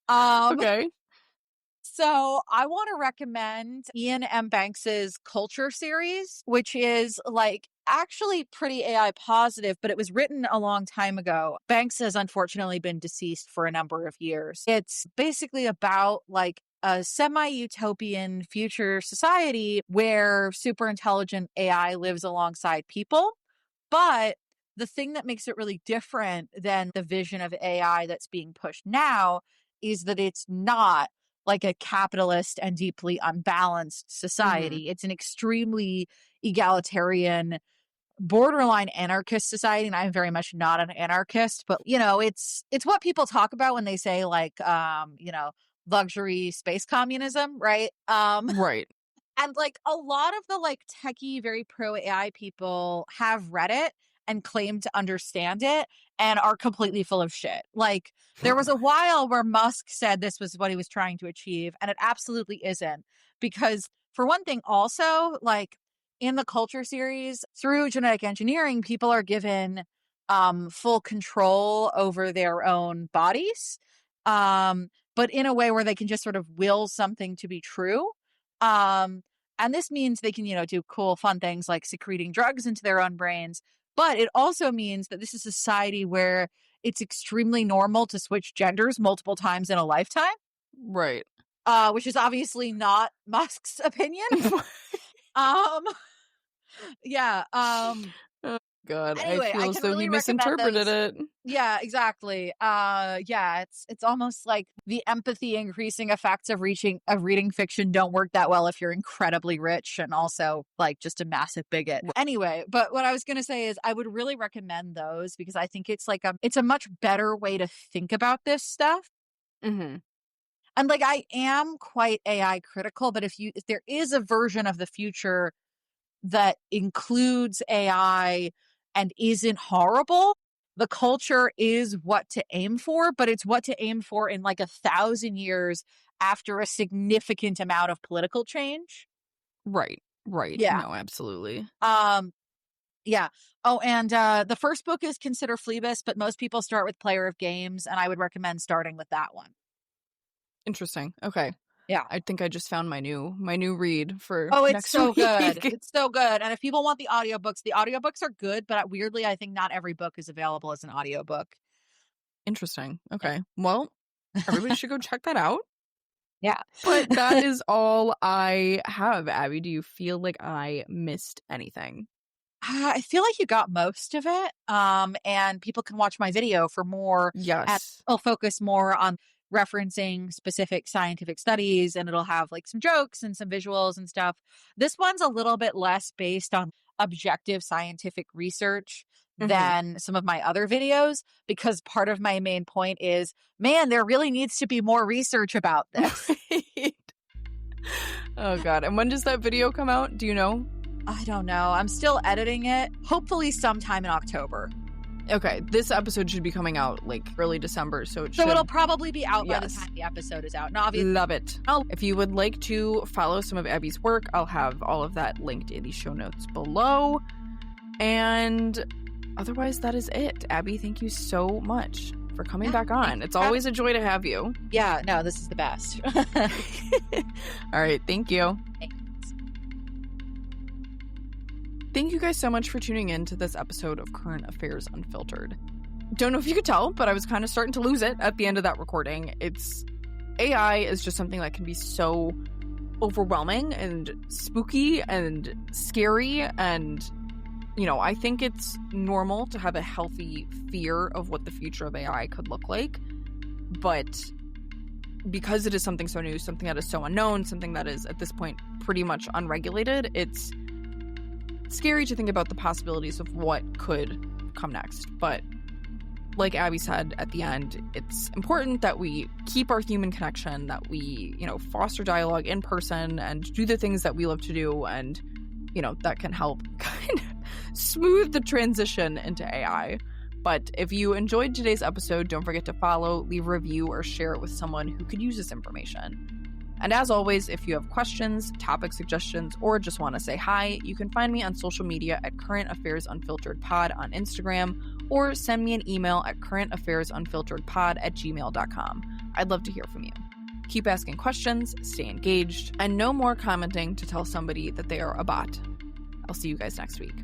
Speaker 2: Um
Speaker 1: Okay.
Speaker 2: So I want to recommend Ian M. Banks's Culture series, which is like actually pretty AI positive, but it was written a long time ago. Banks has unfortunately been deceased for a number of years. It's basically about like a semi-utopian future society where super intelligent AI lives alongside people. But the thing that makes it really different than the vision of AI that's being pushed now is that it's not like a capitalist and deeply unbalanced
Speaker 1: Mm-hmm.
Speaker 2: society. It's an extremely egalitarian, borderline anarchist society. And I'm very much not an anarchist, but you know, it's what people talk about when they say like you know, luxury space communism, right?
Speaker 1: Right.
Speaker 2: And like a lot of the like techie, very pro AI people have read it and claim to understand it and are completely full of shit. Like there was a while where Musk said this was what he was trying to achieve, and it absolutely isn't. Because for one thing, also like in the culture series, through genetic engineering, people are given full control over their own bodies. But in a way where they can just sort of will something to be true. Um, and this means they can, you know, do cool, fun things like secreting drugs into their own brains. But it also means that this is a society where it's extremely normal to switch genders multiple times in a lifetime,
Speaker 1: Right.
Speaker 2: which is obviously not Musk's opinion. Um, yeah.
Speaker 1: God,
Speaker 2: Anyway,
Speaker 1: I feel
Speaker 2: I
Speaker 1: as
Speaker 2: can
Speaker 1: though
Speaker 2: really
Speaker 1: he
Speaker 2: recommend
Speaker 1: misinterpreted
Speaker 2: those.
Speaker 1: it.
Speaker 2: Yeah, exactly. Yeah, it's almost like the empathy increasing effects of reading fiction don't work that well if you're incredibly rich and also like just a massive bigot. Anyway, but what I was going to say is I would really recommend those because I think it's like it's a much better way to think about this stuff.
Speaker 1: Mm-hmm.
Speaker 2: And like I am quite AI critical, but if there is a version of the future that includes AI and isn't horrible, the culture is what to aim for, but it's what to aim for in like 1,000 years after a significant amount of political change.
Speaker 1: Right.
Speaker 2: Yeah.
Speaker 1: No, absolutely.
Speaker 2: Yeah. Oh, and the first book is Consider Phlebas, but most people start with Player of Games, and I would recommend starting with that one.
Speaker 1: Interesting. Okay.
Speaker 2: Yeah.
Speaker 1: I think I just found my new read for
Speaker 2: Oh, it's
Speaker 1: next
Speaker 2: so
Speaker 1: week.
Speaker 2: good. It's so good. And if people want the audiobooks are good, but weirdly, I think not every book is available as an audiobook.
Speaker 1: Interesting.
Speaker 2: Yeah.
Speaker 1: Okay. Well, everybody should go check that out.
Speaker 2: Yeah.
Speaker 1: But that is all I have, Abby. Do you feel like I missed anything?
Speaker 2: I feel like you got most of it. And people can watch my video for more.
Speaker 1: Yes.
Speaker 2: I'll focus more on referencing specific scientific studies, and it'll have like some jokes and some visuals and stuff. This one's a little bit less based on objective scientific research than some of my other videos, because part of my main point is, man, there really needs to be more research about this.
Speaker 1: Right. Oh, God. And when does that video come out? Do you know?
Speaker 2: I don't know. I'm still editing it. Hopefully sometime in October.
Speaker 1: Okay, this episode should be coming out like early December, so
Speaker 2: it'll probably be out by the
Speaker 1: Yes.
Speaker 2: time the episode is out. And obviously,
Speaker 1: Love it. If you would like to follow some of Abby's work, I'll have all of that linked in the show notes below. And otherwise, that is it. Abby, thank you so much for coming back on. It's always a joy to have you.
Speaker 2: Yeah, no, this is the best.
Speaker 1: All right, thank you.
Speaker 2: Thanks.
Speaker 1: Thank you guys so much for tuning in to this episode of Current Affairs Unfiltered. Don't know if you could tell, but I was kind of starting to lose it at the end of that recording. AI is just something that can be so overwhelming and spooky and scary. And, I think it's normal to have a healthy fear of what the future of AI could look like. But because it is something so new, something that is so unknown, something that is at this point pretty much unregulated, it's scary to think about the possibilities of what could come next. But like Abby said at the end, it's important that we keep our human connection, that we, foster dialogue in person and do the things that we love to do. And, that can help kind of smooth the transition into AI. But if you enjoyed today's episode, don't forget to follow, leave a review, or share it with someone who could use this information. And as always, if you have questions, topic suggestions, or just want to say hi, you can find me on social media at Current Affairs Unfiltered Pod on Instagram, or send me an email at currentaffairsUnfilteredPod@gmail.com. I'd love to hear from you. Keep asking questions, stay engaged, and no more commenting to tell somebody that they are a bot. I'll see you guys next week.